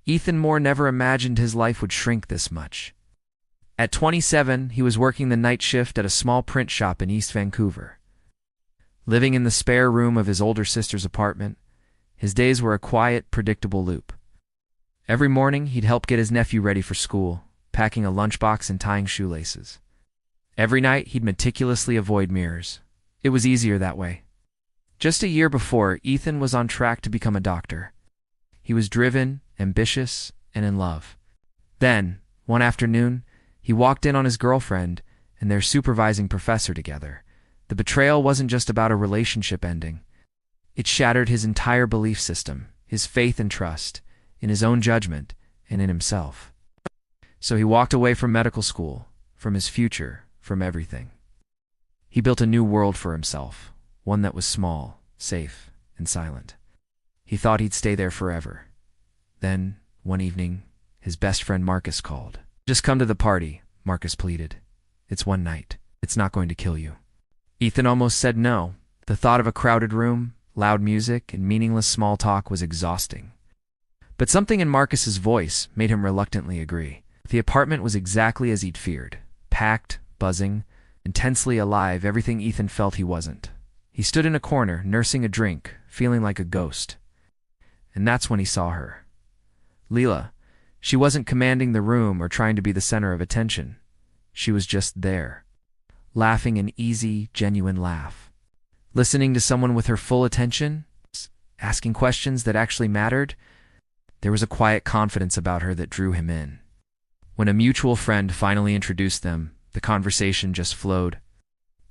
Ethan Moore never imagined his life would shrink this much. At 27, he was working the night shift at a small print shop in East Vancouver. Living in the spare room of his older sister's apartment, his days were a quiet, predictable loop. Every morning, he'd help get his nephew ready for school, packing a lunchbox and tying shoelaces. Every night, he'd meticulously avoid mirrors. It was easier that way. Just a year before, Ethan was on track to become a doctor. He was driven, ambitious, and in love. Then, one afternoon, he walked in on his girlfriend and their supervising professor together. The betrayal wasn't just about a relationship ending. It shattered his entire belief system, his faith and trust, in his own judgment and in himself. So he walked away from medical school, from his future, from everything. He built a new world for himself, one that was small, safe, and silent. He thought he'd stay there forever. Then, one evening, his best friend Marcus called. "Just come to the party," Marcus pleaded. "It's one night. It's not going to kill you." Ethan almost said no. The thought of a crowded room, loud music, and meaningless small talk was exhausting. But something in Marcus's voice made him reluctantly agree. The apartment was exactly as he'd feared. Packed, buzzing, intensely alive, everything Ethan felt he wasn't. He stood in a corner, nursing a drink, feeling like a ghost. And that's when he saw her. Lila. She wasn't commanding the room or trying to be the center of attention. She was just there, laughing an easy, genuine laugh. Listening to someone with her full attention, asking questions that actually mattered. There was a quiet confidence about her that drew him in. When a mutual friend finally introduced them, the conversation just flowed.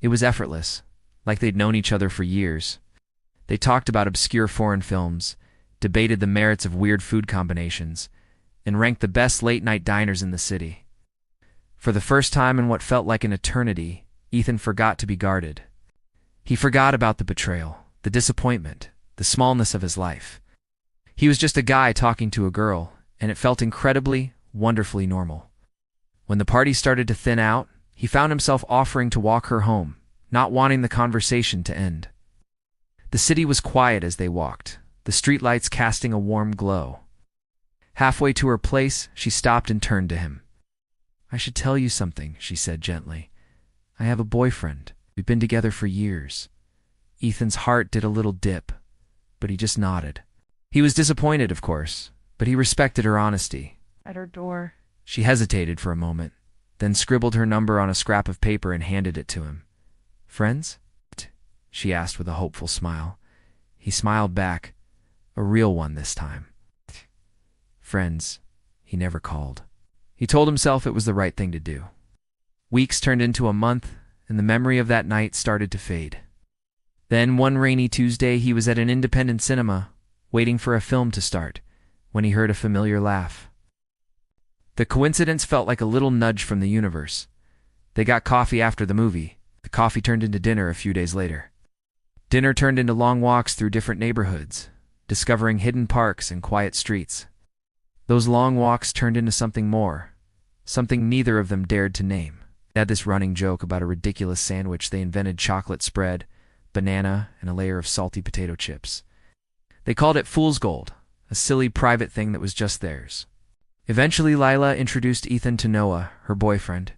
It was effortless, like they'd known each other for years. They talked about obscure foreign films, debated the merits of weird food combinations, and ranked the best late-night diners in the city. For the first time in what felt like an eternity, Ethan forgot to be guarded. He forgot about the betrayal, the disappointment, the smallness of his life. He was just a guy talking to a girl, and it felt incredibly, wonderfully normal. When the party started to thin out, he found himself offering to walk her home, not wanting the conversation to end. The city was quiet as they walked, the streetlights casting a warm glow. Halfway to her place, she stopped and turned to him. "I should tell you something," she said gently. "I have a boyfriend. We've been together for years." Ethan's heart did a little dip, but he just nodded. He was disappointed, of course, but he respected her honesty. "At her door." She hesitated for a moment, then scribbled her number on a scrap of paper and handed it to him. "Friends?" she asked with a hopeful smile. He smiled back, a real one this time. Friends, he never called. He told himself it was the right thing to do. Weeks turned into a month, and the memory of that night started to fade. Then one rainy Tuesday, he was at an independent cinema, waiting for a film to start, when he heard a familiar laugh. The coincidence felt like a little nudge from the universe. They got coffee after the movie. The coffee turned into dinner a few days later. Dinner turned into long walks through different neighborhoods, discovering hidden parks and quiet streets. Those long walks turned into something more, something neither of them dared to name. They had this running joke about a ridiculous sandwich they invented: chocolate spread, banana, and a layer of salty potato chips. They called it fool's gold, a silly private thing that was just theirs. Eventually, Lila introduced Ethan to Noah, her boyfriend.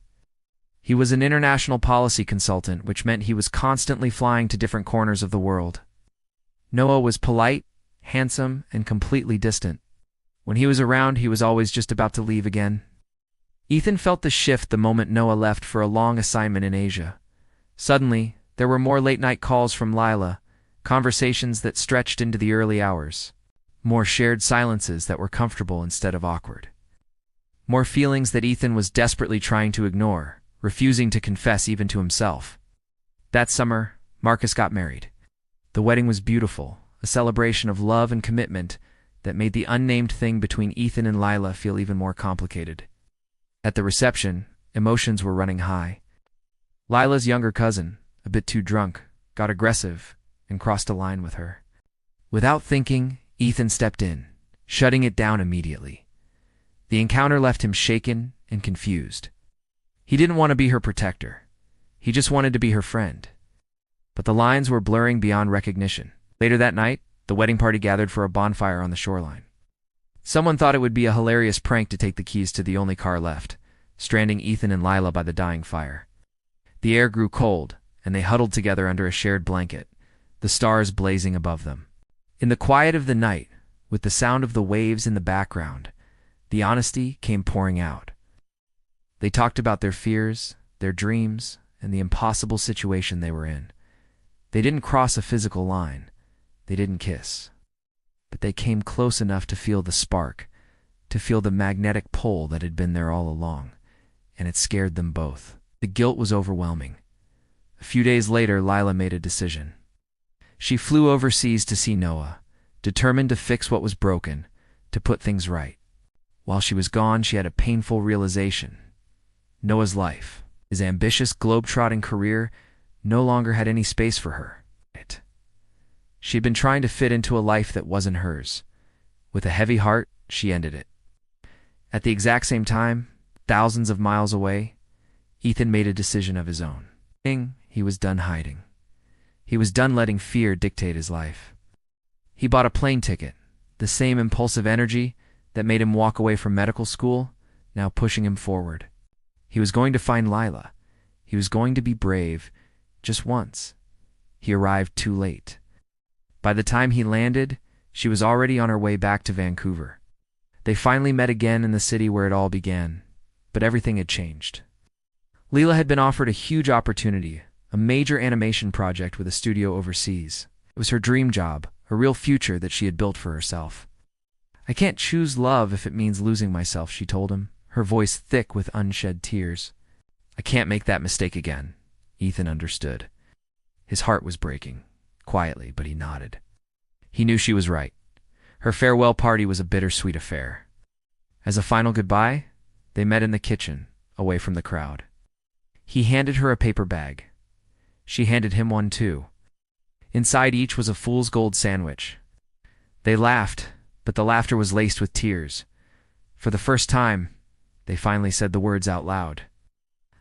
He was an international policy consultant, which meant he was constantly flying to different corners of the world. Noah was polite, handsome, and completely distant. When he was around, he was always just about to leave again. Ethan felt the shift the moment Noah left for a long assignment in Asia. Suddenly, there were more late-night calls from Lila, conversations that stretched into the early hours, more shared silences that were comfortable instead of awkward, more feelings that Ethan was desperately trying to ignore, refusing to confess even to himself. That summer, Marcus got married. The wedding was beautiful, a celebration of love and commitment that made the unnamed thing between Ethan and Lila feel even more complicated. At the reception, emotions were running high. Lila's younger cousin, a bit too drunk, got aggressive and crossed a line with her. Without thinking, Ethan stepped in, shutting it down immediately. The encounter left him shaken and confused. He didn't want to be her protector. He just wanted to be her friend. But the lines were blurring beyond recognition. Later that night, the wedding party gathered for a bonfire on the shoreline. Someone thought it would be a hilarious prank to take the keys to the only car left, stranding Ethan and Lila by the dying fire. The air grew cold, and they huddled together under a shared blanket, the stars blazing above them. In the quiet of the night, with the sound of the waves in the background, the honesty came pouring out. They talked about their fears, their dreams, and the impossible situation they were in. They didn't cross a physical line. They didn't kiss. But they came close enough to feel the spark, to feel the magnetic pull that had been there all along, and it scared them both. The guilt was overwhelming. A few days later, Lila made a decision. She flew overseas to see Noah, determined to fix what was broken, to put things right. While she was gone, she had a painful realization. Noah's life, his ambitious globe-trotting career, no longer had any space for her. She had been trying to fit into a life that wasn't hers. With a heavy heart, she ended it. At the exact same time, thousands of miles away, Ethan made a decision of his own. He was done hiding. He was done letting fear dictate his life. He bought a plane ticket, the same impulsive energy that made him walk away from medical school, now pushing him forward. He was going to find Lila. He was going to be brave, just once. He arrived too late. By the time he landed, she was already on her way back to Vancouver. They finally met again in the city where it all began, but everything had changed. Lila had been offered a huge opportunity, a major animation project with a studio overseas. It was her dream job, a real future that she had built for herself. "I can't choose love if it means losing myself," she told him, her voice thick with unshed tears. "I can't make that mistake again," Ethan understood. His heart was breaking, quietly, but he nodded. He knew she was right. Her farewell party was a bittersweet affair. As a final goodbye, they met in the kitchen, away from the crowd. He handed her a paper bag. She handed him one too. Inside each was a fool's gold sandwich. They laughed, but the laughter was laced with tears. For the first time, they finally said the words out loud.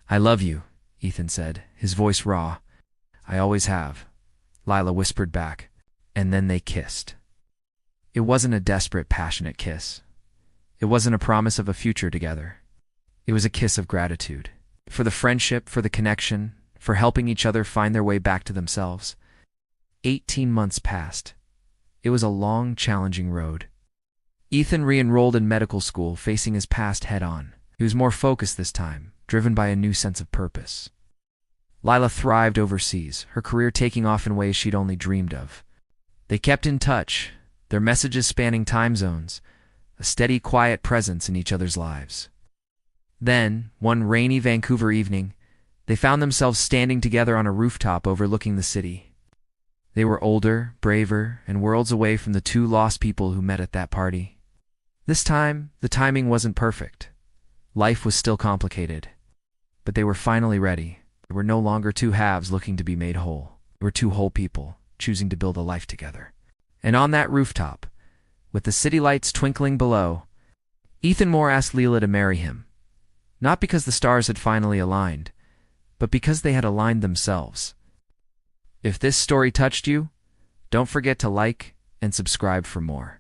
"I love you," Ethan said, his voice raw. "I always have," Lila whispered back, and then they kissed. It wasn't a desperate, passionate kiss. It wasn't a promise of a future together. It was a kiss of gratitude. For the friendship, for the connection, for helping each other find their way back to themselves. 18 months passed. It was a long, challenging road. Ethan re-enrolled in medical school, facing his past head-on. He was more focused this time, driven by a new sense of purpose. Lila thrived overseas, her career taking off in ways she'd only dreamed of. They kept in touch, their messages spanning time zones, a steady, quiet presence in each other's lives. Then, one rainy Vancouver evening, they found themselves standing together on a rooftop overlooking the city. They were older, braver, and worlds away from the two lost people who met at that party. This time, the timing wasn't perfect. Life was still complicated. But they were finally ready. They were no longer two halves looking to be made whole. They were two whole people, choosing to build a life together. And on that rooftop, with the city lights twinkling below, Ethan Moore asked Lila to marry him. Not because the stars had finally aligned, but because they had aligned themselves. If this story touched you, don't forget to like and subscribe for more.